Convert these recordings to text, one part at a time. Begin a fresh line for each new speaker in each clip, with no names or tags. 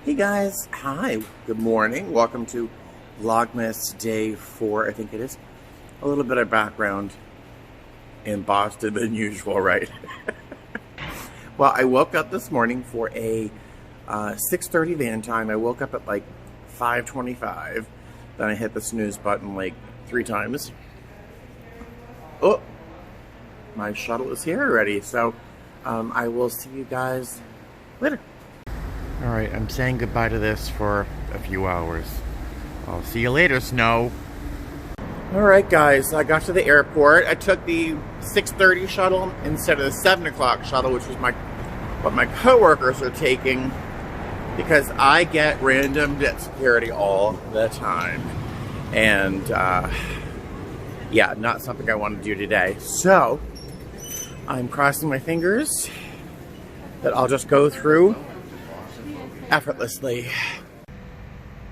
Hey guys, hi, good morning. Welcome to Vlogmas Day 4, I think it is. A little bit of background in Boston than usual, right? Well, I woke up this morning for a 6:30 van time. I woke up at like 5:25. Then I hit the snooze button like 3 times. Oh, my shuttle is here already, so I will see you guys later. Alright, I'm saying goodbye to this for a few hours. I'll see you later, Snow. Alright guys, I got to the airport. I took the 6:30 shuttle instead of the 7 o'clock shuttle, which was what my coworkers are taking, because I get randomed at security all the time. And, yeah, not something I want to do today. So, I'm crossing my fingers that I'll just go through effortlessly.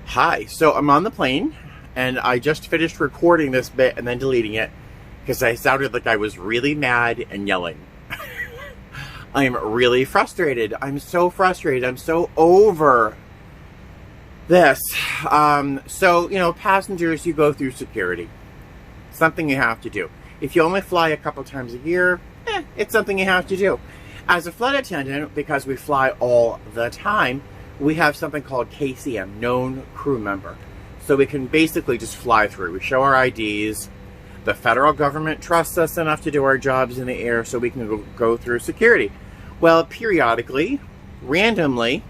Hi, so I'm on the plane and I just finished recording this bit and then deleting it because I sounded like I was really mad and yelling. I am really frustrated. I'm so frustrated. I'm so over this. So, you know, passengers, you go through security. Something you have to do. If you only fly a couple times a year, it's something you have to do. As a flight attendant, because we fly all the time, we have something called KCM, known crew member. So we can basically just fly through. We show our IDs. The federal government trusts us enough to do our jobs in the air so we can go through security. Well, periodically, randomly,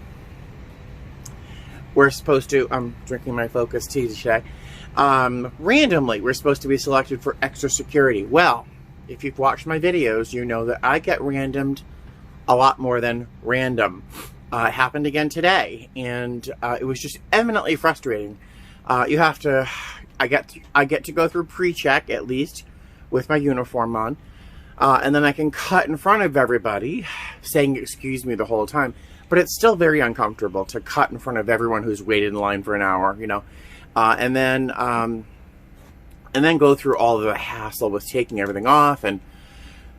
we're supposed to, I'm drinking my Focus tea today, randomly, we're supposed to be selected for extra security. Well, if you've watched my videos, you know that I get randomed a lot more than random. It happened again today, and it was just eminently frustrating. You have to, I get to go through pre-check at least with my uniform on, and then I can cut in front of everybody, saying "excuse me" the whole time. But it's still very uncomfortable to cut in front of everyone who's waited in line for an hour, you know, and then go through all the hassle with taking everything off, and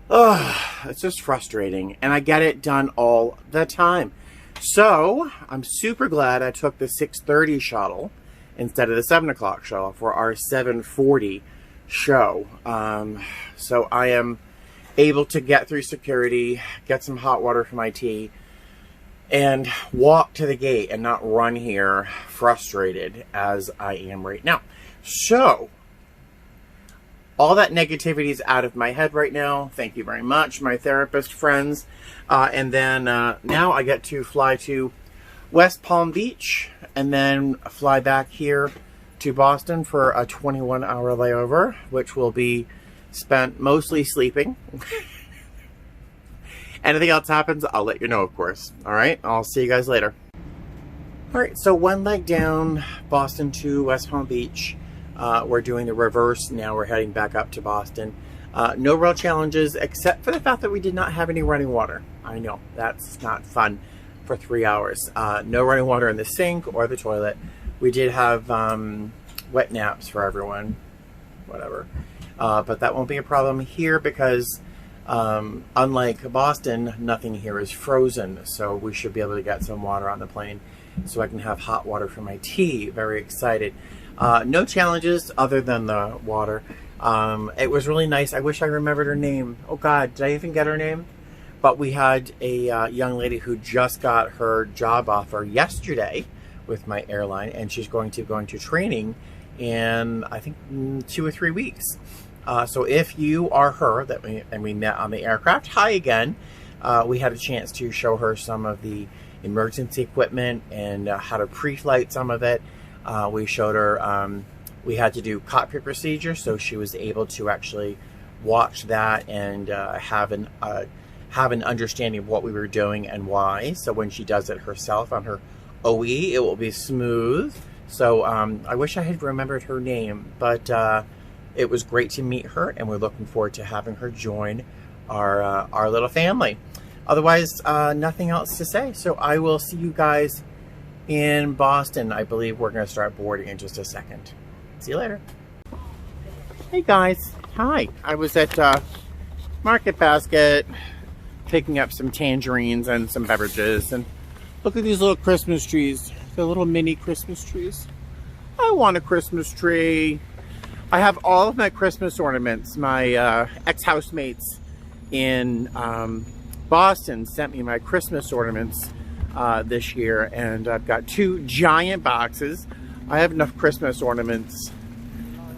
it's just frustrating. And I get it done all the time. So, I'm super glad I took the 6:30 shuttle instead of the 7 o'clock shuttle for our 7:40 show. So I am able to get through security, get some hot water for my tea, and walk to the gate and not run here frustrated as I am right now. So, all that negativity is out of my head right now. Thank you very much, my therapist friends. And then now I get to fly to West Palm Beach and then fly back here to Boston for a 21-hour layover, which will be spent mostly sleeping. Anything else happens, I'll let you know, of course. All right, I'll see you guys later. All right, so one leg down, Boston to West Palm Beach. We're doing the reverse now. We're heading back up to Boston. No real challenges except for the fact that we did not have any running water. I know, that's not fun for 3 hours. No running water in the sink or the toilet. We did have wet naps for everyone, whatever. But that won't be a problem here because unlike Boston, nothing here is frozen. So we should be able to get some water on the plane so I can have hot water for my tea. Very excited. No challenges other than the water. It was really nice. I wish I remembered her name. Oh God, did I even get her name? But we had a young lady who just got her job offer yesterday with my airline, and she's going to training in, I think, 2 or 3 weeks. So if you are her, and we met on the aircraft, hi again. We had a chance to show her some of the emergency equipment and how to pre-flight some of it. We showed her, we had to do cockpit procedure, so she was able to actually watch that and have an understanding of what we were doing and why. So when she does it herself on her OE, it will be smooth. So I wish I had remembered her name, but it was great to meet her, and we're looking forward to having her join our little family. Otherwise, nothing else to say. So I will see you guys in Boston. I believe we're going to start boarding in just a second. See you later. Hey guys, hi. I was at Market Basket picking up some tangerines and some beverages, and Look at these little Christmas trees. They're little mini Christmas trees. I want a Christmas tree. I have all of my Christmas ornaments. My ex-housemates in Boston sent me my Christmas ornaments this year, and I've got 2 giant boxes. I have enough Christmas ornaments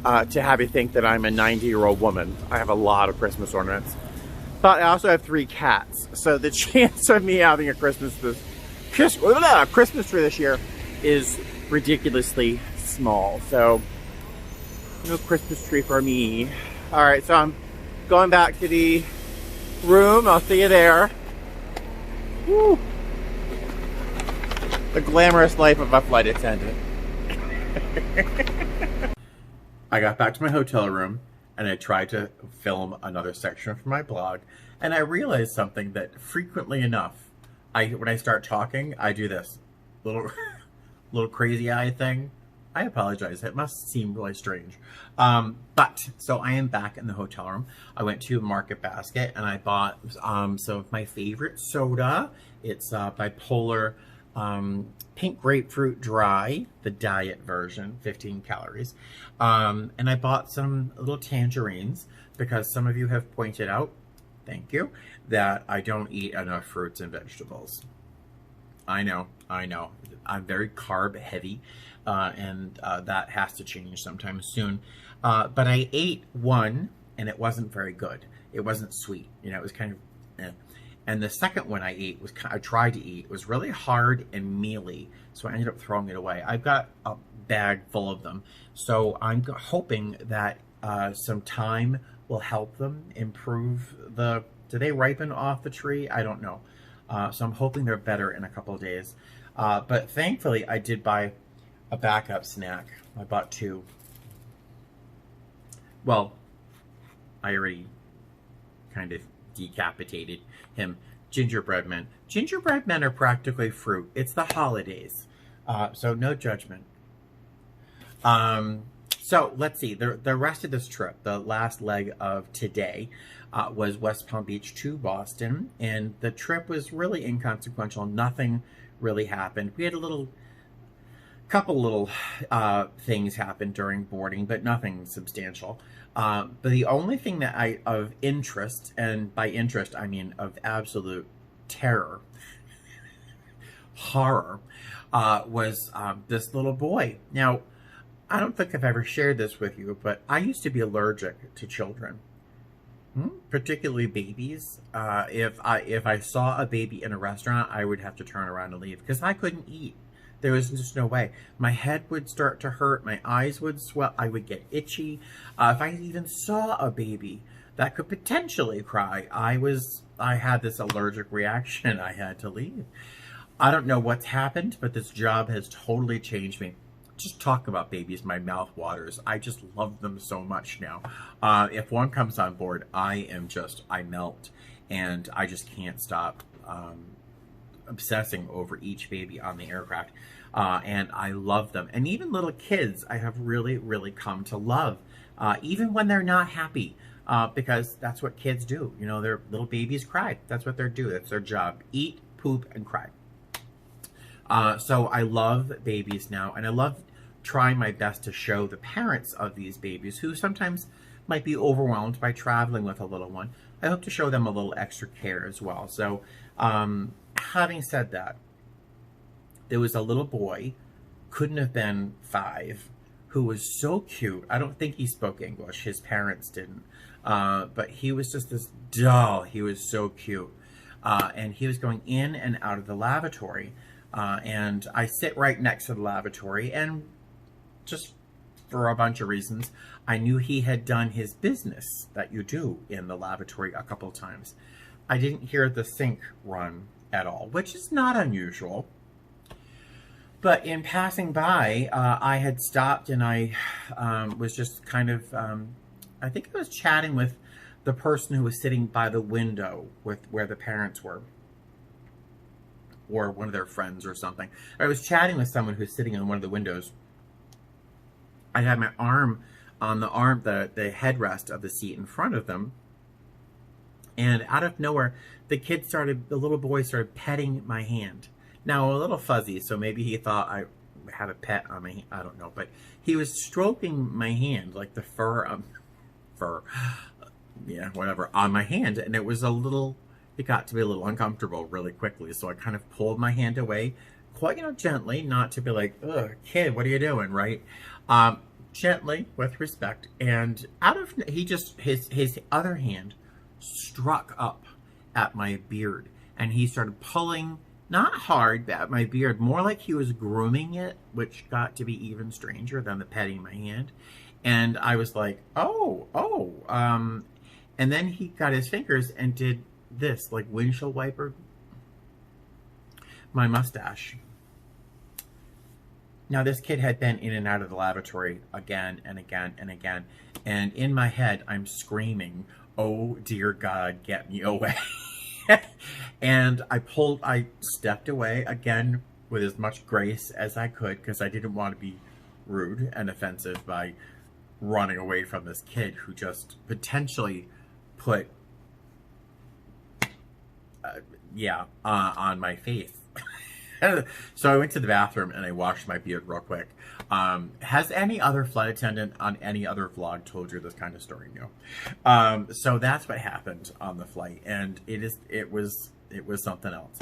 to have you think that I'm a 90-year-old woman. I have a lot of Christmas ornaments. But I also have 3 cats, so the chance of me having a Christmas tree this year is ridiculously small. So no Christmas tree for me. All right, so I'm going back to the room. I'll see you there. Woo. The glamorous life of a flight attendant. I got back to my hotel room and I tried to film another section for my blog, and I realized something that frequently enough, when I start talking, I do this little crazy eye thing. I apologize. It must seem really strange. So I am back in the hotel room. I went to Market Basket and I bought some of my favorite soda. It's Bipolar Pink Grapefruit Dry, the diet version, 15 calories. And I bought some little tangerines because some of you have pointed out, thank you, that I don't eat enough fruits and vegetables. I know. I'm very carb heavy, and that has to change sometime soon. But I ate one, and it wasn't very good. It wasn't sweet. You know, it was kind of eh. And the second one I tried to eat, was really hard and mealy, so I ended up throwing it away. I've got a bag full of them, so I'm hoping that some time will help them improve do they ripen off the tree? I don't know. So I'm hoping they're better in a couple of days. But thankfully, I did buy a backup snack. I bought 2. Well, I already kind of decapitated him. Gingerbread men. Gingerbread men are practically fruit. It's the holidays. So no judgment. So let's see. The rest of this trip, the last leg of today, was West Palm Beach to Boston. And the trip was really inconsequential. Nothing really happened. We had couple little things happen during boarding, but nothing substantial. But the only thing that of interest, and by interest I mean of absolute terror, horror, was this little boy. Now, I don't think I've ever shared this with you, but I used to be allergic to children, particularly babies. If I saw a baby in a restaurant, I would have to turn around and leave because I couldn't eat. There was just no way. My head would start to hurt. My eyes would swell. I would get itchy. If I even saw a baby that could potentially cry, I had this allergic reaction. I had to leave. I don't know what's happened, but this job has totally changed me. Just talk about babies, my mouth waters. I just love them so much now. If one comes on board, I melt, and I just can't stop obsessing over each baby on the aircraft. And I love them. And even little kids, I have really, really come to love, even when they're not happy, because that's what kids do. You know, their little babies cry. That's what they do. That's their job. Eat, poop, and cry. So I love babies now, and I love trying my best to show the parents of these babies who sometimes might be overwhelmed by traveling with a little one. I hope to show them a little extra care as well. So having said that, there was a little boy, couldn't have been 5, who was so cute. I don't think he spoke English. His parents didn't. But he was just this doll. He was so cute. And he was going in and out of the lavatory. And I sit right next to the lavatory, and just for a bunch of reasons, I knew he had done his business that you do in the lavatory a couple of times. I didn't hear the sink run at all, which is not unusual. But in passing by, I had stopped, and I was just kind of, I think I was chatting with the person who was sitting by the window with where the parents were, or one of their friends or something. I was chatting with someone who was sitting in one of the windows. I had my arm on the headrest of the seat in front of them. And out of nowhere, the little boy started petting my hand. Now, a little fuzzy, so maybe he thought I had a pet on me. I don't know, but he was stroking my hand, like the fur, yeah, whatever, on my hand, and it got to be a little uncomfortable really quickly, so I kind of pulled my hand away, quite, gently, not to be like, ugh, kid, what are you doing, right? Gently, with respect, and his other hand struck up at my beard, and he started pulling, not hard, at my beard, more like he was grooming it, which got to be even stranger than the petting my hand. And I was like, and then he got his fingers and did this, like windshield wiper, my mustache. Now, this kid had been in and out of the lavatory again and again and again. And in my head, I'm screaming, oh, dear God, get me away. And I stepped away again with as much grace as I could, because I didn't want to be rude and offensive by running away from this kid who just potentially put, on my face. So I went to the bathroom and I washed my beard real quick. Has any other flight attendant on any other vlog told you this kind of story? No. So that's what happened on the flight, and it was something else.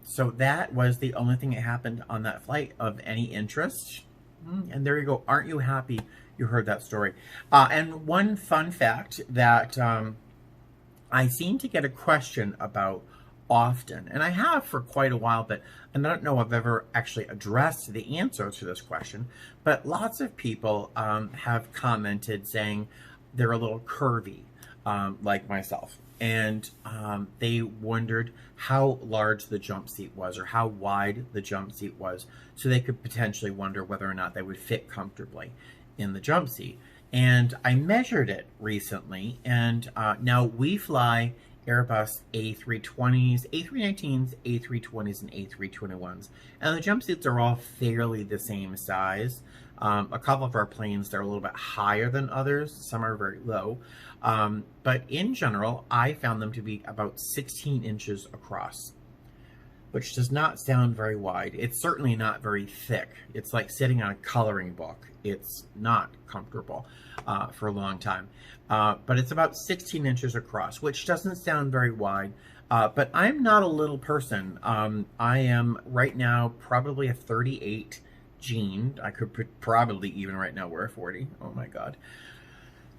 So that was the only thing that happened on that flight of any interest. And there you go. Aren't you happy you heard that story? And one fun fact that I seem to get a question about often, and I have for quite a while, but I don't know if I've ever actually addressed the answer to this question, but lots of people have commented saying they're a little curvy, like myself, and they wondered how large the jump seat was, or how wide the jump seat was, so they could potentially wonder whether or not they would fit comfortably in the jump seat. And I measured it recently, and now we fly Airbus A320s, A319s, A320s, and A321s. And the jump seats are all fairly the same size. A couple of our planes, they're a little bit higher than others. Some are very low. But in general, I found them to be about 16 inches across, which does not sound very wide. It's certainly not very thick. It's like sitting on a coloring book. It's not comfortable for a long time. But it's about 16 inches across, which doesn't sound very wide. But I'm not a little person. I am right now probably a 38 jean. I could probably even right now wear a 40. Oh my God.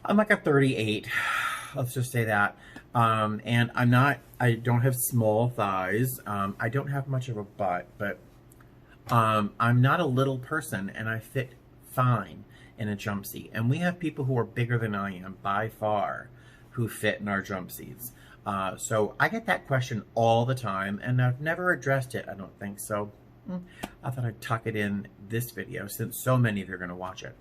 I'm like a 38. Let's just say that. And I don't have small thighs. I don't have much of a butt, but I'm not a little person, and I fit fine in a jump seat. And we have people who are bigger than I am by far who fit in our jump seats. So I get that question all the time, and I've never addressed it, I don't think. So I thought I'd tuck it in this video since so many of you are going to watch it.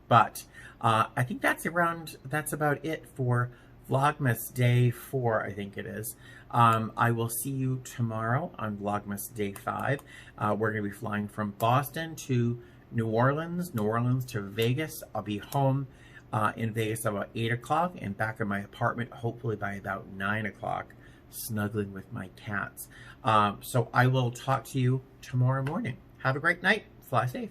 But I think that's about it for Vlogmas Day 4, I think it is. I will see you tomorrow on Vlogmas Day 5. We're going to be flying from Boston to New Orleans, New Orleans to Vegas. I'll be home in Vegas about 8 o'clock and back in my apartment hopefully by about 9 o'clock, snuggling with my cats. So I will talk to you tomorrow morning. Have a great night. Fly safe.